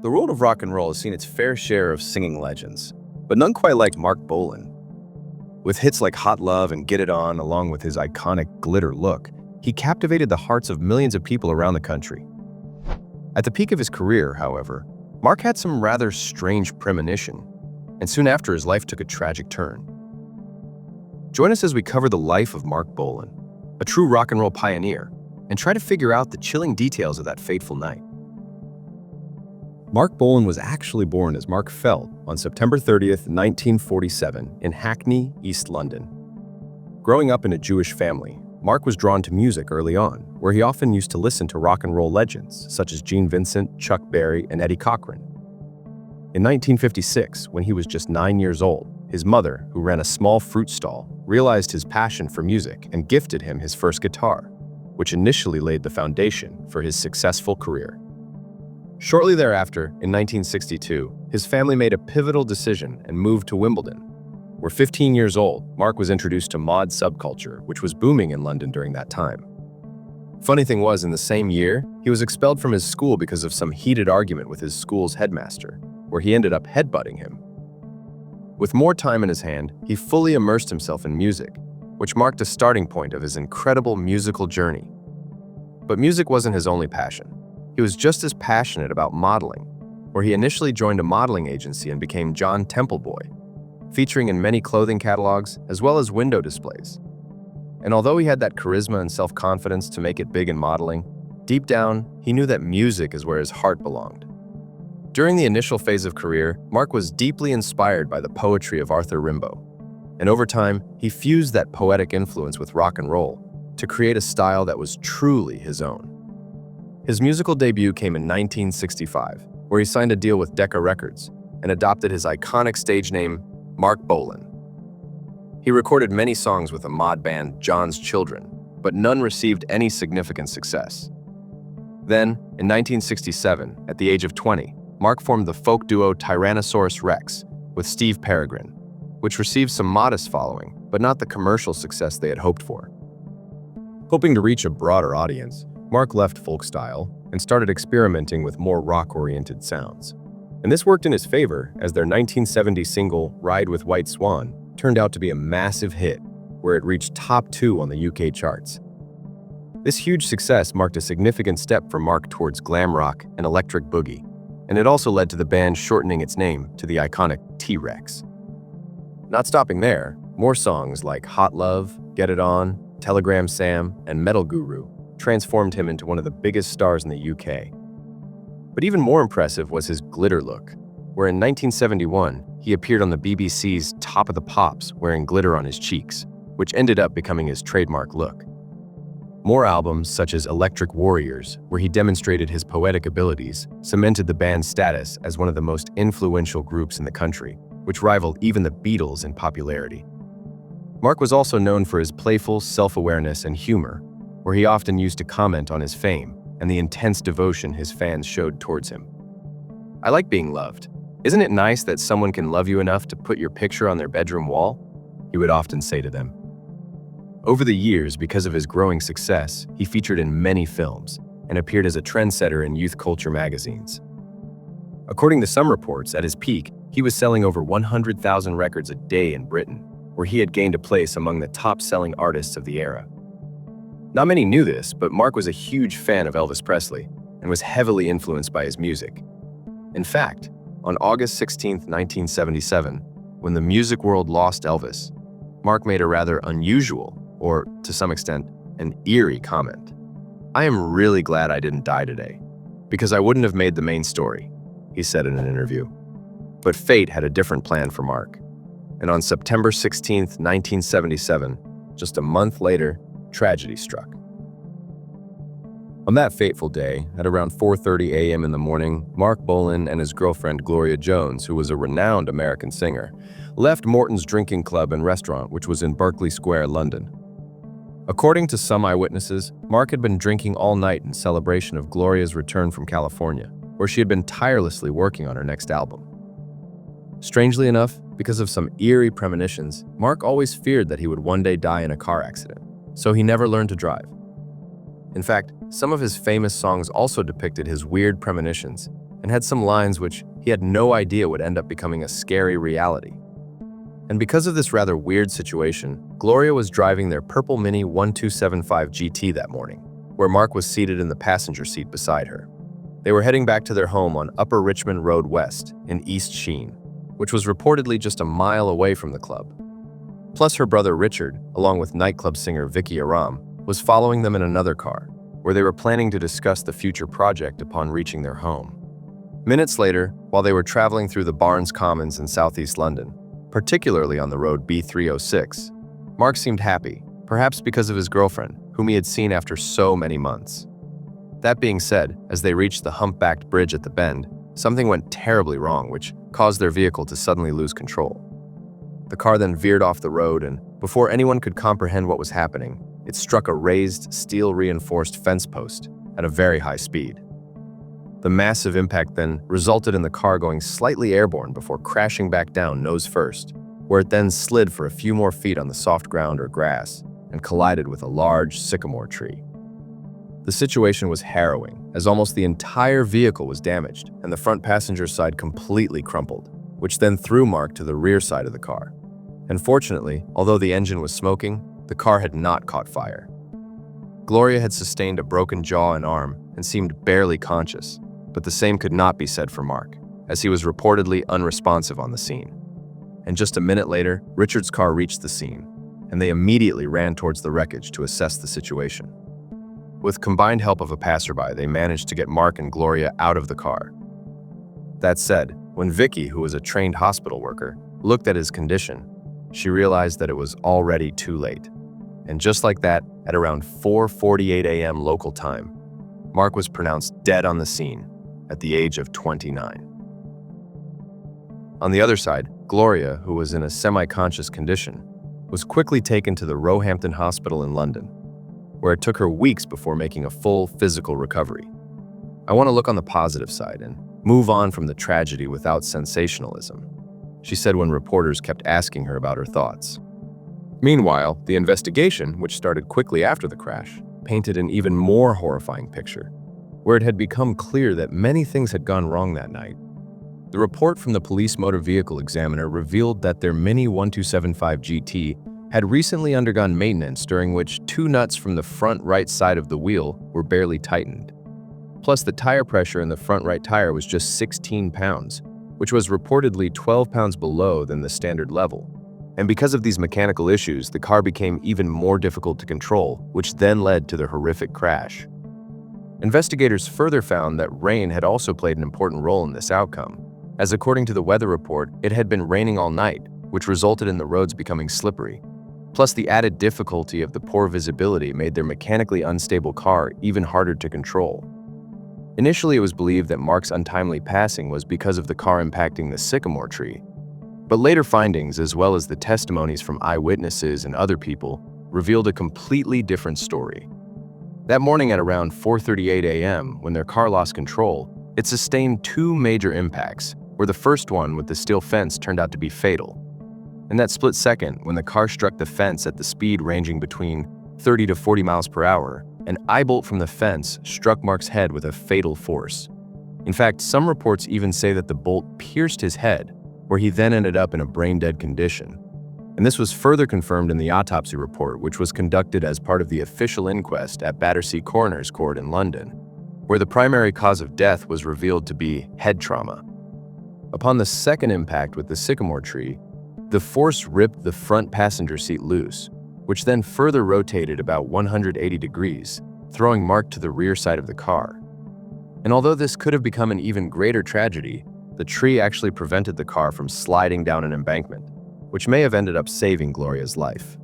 The world of rock and roll has seen its fair share of singing legends, but none quite like Marc Bolan. With hits like Hot Love and Get It On, along with his iconic glitter look, he captivated the hearts of millions of people around the country. At the peak of his career, however, Marc had some rather strange premonition, and soon after his life took a tragic turn. Join us as we cover the life of Marc Bolan, a true rock and roll pioneer, and try to figure out the chilling details of that fateful night. Marc Bolan was actually born as Mark Felt on September 30th, 1947, in Hackney, East London. Growing up in a Jewish family, Marc was drawn to music early on, where he often used to listen to rock and roll legends such as Gene Vincent, Chuck Berry, and Eddie Cochran. In 1956, when he was just 9 years old, his mother, who ran a small fruit stall, realized his passion for music and gifted him his first guitar, which initially laid the foundation for his successful career. Shortly thereafter, in 1962, his family made a pivotal decision and moved to Wimbledon. Where 15 years old, Marc was introduced to mod subculture, which was booming in London during that time. Funny thing was, in the same year, he was expelled from his school because of some heated argument with his school's headmaster, where he ended up headbutting him. With more time in his hand, he fully immersed himself in music, which marked a starting point of his incredible musical journey. But music wasn't his only passion. He was just as passionate about modeling, where he initially joined a modeling agency and became John Templeboy, featuring in many clothing catalogs as well as window displays. And although he had that charisma and self-confidence to make it big in modeling, deep down, he knew that music is where his heart belonged. During the initial phase of career, Marc was deeply inspired by the poetry of Arthur Rimbaud, and over time, he fused that poetic influence with rock and roll to create a style that was truly his own. His musical debut came in 1965, where he signed a deal with Decca Records and adopted his iconic stage name, Marc Bolan. He recorded many songs with the mod band John's Children, but none received any significant success. Then, in 1967, at the age of 20, Marc formed the folk duo Tyrannosaurus Rex with Steve Peregrine, which received some modest following, but not the commercial success they had hoped for. Hoping to reach a broader audience, Marc left folk style and started experimenting with more rock-oriented sounds. And this worked in his favor, as their 1970 single, Ride with White Swan, turned out to be a massive hit, where it reached top 2 on the UK charts. This huge success marked a significant step for Marc towards glam rock and electric boogie, and it also led to the band shortening its name to the iconic T-Rex. Not stopping there, more songs like Hot Love, Get It On, Telegram Sam, and Metal Guru transformed him into one of the biggest stars in the UK. But even more impressive was his glitter look, where in 1971, he appeared on the BBC's Top of the Pops wearing glitter on his cheeks, which ended up becoming his trademark look. More albums, such as Electric Warriors, where he demonstrated his poetic abilities, cemented the band's status as one of the most influential groups in the country, which rivaled even the Beatles in popularity. Marc was also known for his playful self-awareness and humor, where he often used to comment on his fame and the intense devotion his fans showed towards him. "I like being loved. Isn't it nice that someone can love you enough to put your picture on their bedroom wall?" he would often say to them. Over the years, because of his growing success, he featured in many films and appeared as a trendsetter in youth culture magazines. According to some reports, at his peak, he was selling over 100,000 records a day in Britain, where he had gained a place among the top-selling artists of the era. Not many knew this, but Marc was a huge fan of Elvis Presley and was heavily influenced by his music. In fact, on August 16, 1977, when the music world lost Elvis, Marc made a rather unusual, or to some extent, an eerie comment. "I am really glad I didn't die today, because I wouldn't have made the main story," he said in an interview. But fate had a different plan for Marc. And on September 16, 1977, just a month later, tragedy struck. On that fateful day, at around 4:30 a.m. in the morning, Marc Bolan and his girlfriend Gloria James, who was a renowned American singer, left Morton's Drinking Club and Restaurant, which was in Berkeley Square, London. According to some eyewitnesses, Marc had been drinking all night in celebration of Gloria's return from California, where she had been tirelessly working on her next album. Strangely enough, because of some eerie premonitions, Marc always feared that he would one day die in a car accident, so he never learned to drive. In fact, some of his famous songs also depicted his weird premonitions, and had some lines which he had no idea would end up becoming a scary reality. And because of this rather weird situation, Gloria was driving their purple Mini 1275 GT that morning, where Marc was seated in the passenger seat beside her. They were heading back to their home on Upper Richmond Road West in East Sheen, which was reportedly just a mile away from the club. Plus her brother Richard, along with nightclub singer Vicky Aram, was following them in another car, where they were planning to discuss the future project upon reaching their home. Minutes later, while they were traveling through the Barnes Commons in southeast London, particularly on the road B306, Marc seemed happy, perhaps because of his girlfriend, whom he had seen after so many months. That being said, as they reached the humpbacked bridge at the bend, something went terribly wrong, which caused their vehicle to suddenly lose control. The car then veered off the road, and before anyone could comprehend what was happening, it struck a raised, steel-reinforced fence post at a very high speed. The massive impact then resulted in the car going slightly airborne before crashing back down nose first, where it then slid for a few more feet on the soft ground or grass and collided with a large sycamore tree. The situation was harrowing, as almost the entire vehicle was damaged and the front passenger side completely crumpled, which then threw Marc to the rear side of the car. And fortunately, although the engine was smoking, the car had not caught fire. Gloria had sustained a broken jaw and arm and seemed barely conscious, but the same could not be said for Marc, as he was reportedly unresponsive on the scene. And just a minute later, Richard's car reached the scene, and they immediately ran towards the wreckage to assess the situation. With combined help of a passerby, they managed to get Marc and Gloria out of the car. That said, when Vicky, who was a trained hospital worker, looked at his condition, she realized that it was already too late. And just like that, at around 4:48 a.m. local time, Marc was pronounced dead on the scene at the age of 29. On the other side, Gloria, who was in a semi-conscious condition, was quickly taken to the Roehampton Hospital in London, where it took her weeks before making a full physical recovery. I want to look on the positive side and move on from the tragedy without sensationalism, she said when reporters kept asking her about her thoughts. Meanwhile, the investigation, which started quickly after the crash, painted an even more horrifying picture, where it had become clear that many things had gone wrong that night. The report from the police motor vehicle examiner revealed that their Mini 1275 GT had recently undergone maintenance, during which two nuts from the front right side of the wheel were barely tightened. Plus, the tire pressure in the front right tire was just 16 pounds, which was reportedly 12 pounds below than the standard level. And because of these mechanical issues, the car became even more difficult to control, which then led to the horrific crash. Investigators further found that rain had also played an important role in this outcome, as according to the weather report, it had been raining all night, which resulted in the roads becoming slippery. Plus, the added difficulty of the poor visibility made their mechanically unstable car even harder to control. Initially, it was believed that Marc's untimely passing was because of the car impacting the sycamore tree, but later findings, as well as the testimonies from eyewitnesses and other people, revealed a completely different story. That morning at around 4:38 a.m., when their car lost control, it sustained two major impacts, where the first one with the steel fence turned out to be fatal. In that split second, when the car struck the fence at the speed ranging between 30 to 40 miles per hour, an eye bolt from the fence struck Marc's head with a fatal force. In fact, some reports even say that the bolt pierced his head, where he then ended up in a brain-dead condition. And this was further confirmed in the autopsy report, which was conducted as part of the official inquest at Battersea Coroner's Court in London, where the primary cause of death was revealed to be head trauma. Upon the second impact with the sycamore tree, the force ripped the front passenger seat loose, which then further rotated about 180 degrees, throwing Marc to the rear side of the car. And although this could have become an even greater tragedy, the tree actually prevented the car from sliding down an embankment, which may have ended up saving Gloria's life.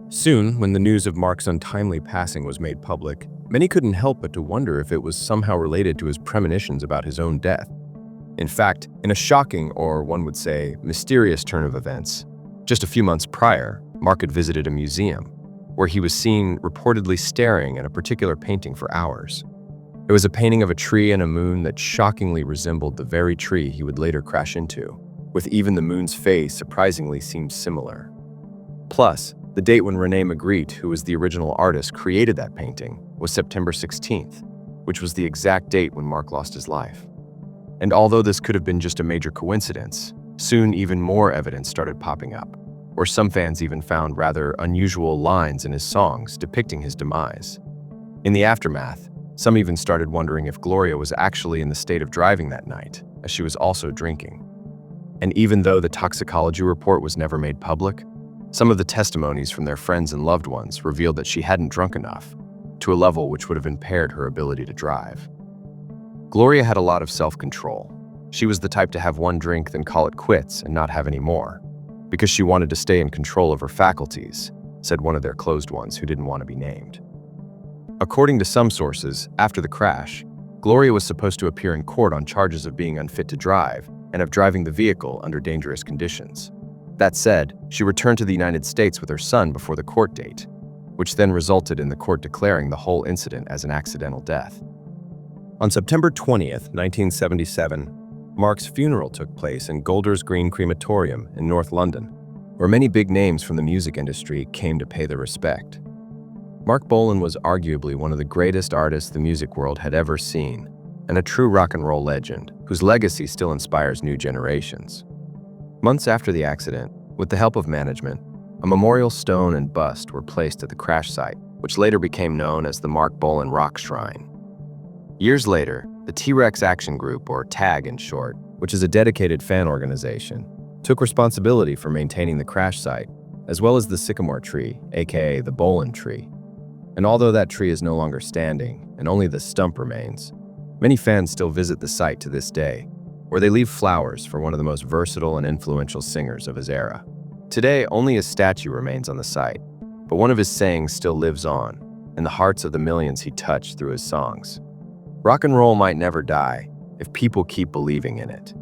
Soon, when the news of Marc's untimely passing was made public, many couldn't help but to wonder if it was somehow related to his premonitions about his own death. In fact, in a shocking, or one would say, mysterious turn of events, just a few months prior, Marc had visited a museum, where he was seen reportedly staring at a particular painting for hours. It was a painting of a tree and a moon that shockingly resembled the very tree he would later crash into, with even the moon's face surprisingly seemed similar. Plus, the date when René Magritte, who was the original artist, created that painting was September 16th, which was the exact date when Marc lost his life. And although this could have been just a major coincidence, soon even more evidence started popping up, where some fans even found rather unusual lines in his songs depicting his demise. In the aftermath, some even started wondering if Gloria was actually in the state of driving that night, as she was also drinking. And even though the toxicology report was never made public, some of the testimonies from their friends and loved ones revealed that she hadn't drunk enough, to a level which would have impaired her ability to drive. Gloria had a lot of self-control. She was the type to have one drink then call it quits and not have any more, because she wanted to stay in control of her faculties, said one of their closed ones who didn't want to be named. According to some sources, after the crash, Gloria was supposed to appear in court on charges of being unfit to drive and of driving the vehicle under dangerous conditions. That said, she returned to the United States with her son before the court date, which then resulted in the court declaring the whole incident as an accidental death. On September 20th, 1977, Marc's funeral took place in Golders Green Crematorium in North London, where many big names from the music industry came to pay their respect. Marc Bolan was arguably one of the greatest artists the music world had ever seen, and a true rock and roll legend whose legacy still inspires new generations. Months after the accident, with the help of management, a memorial stone and bust were placed at the crash site, which later became known as the Marc Bolan Rock Shrine. Years later, the T-Rex Action Group, or TAG in short, which is a dedicated fan organization, took responsibility for maintaining the crash site, as well as the sycamore tree, aka the Bolan tree. And although that tree is no longer standing, and only the stump remains, many fans still visit the site to this day, where they leave flowers for one of the most versatile and influential singers of his era. Today, only his statue remains on the site, but one of his sayings still lives on, in the hearts of the millions he touched through his songs. Rock and roll might never die if people keep believing in it.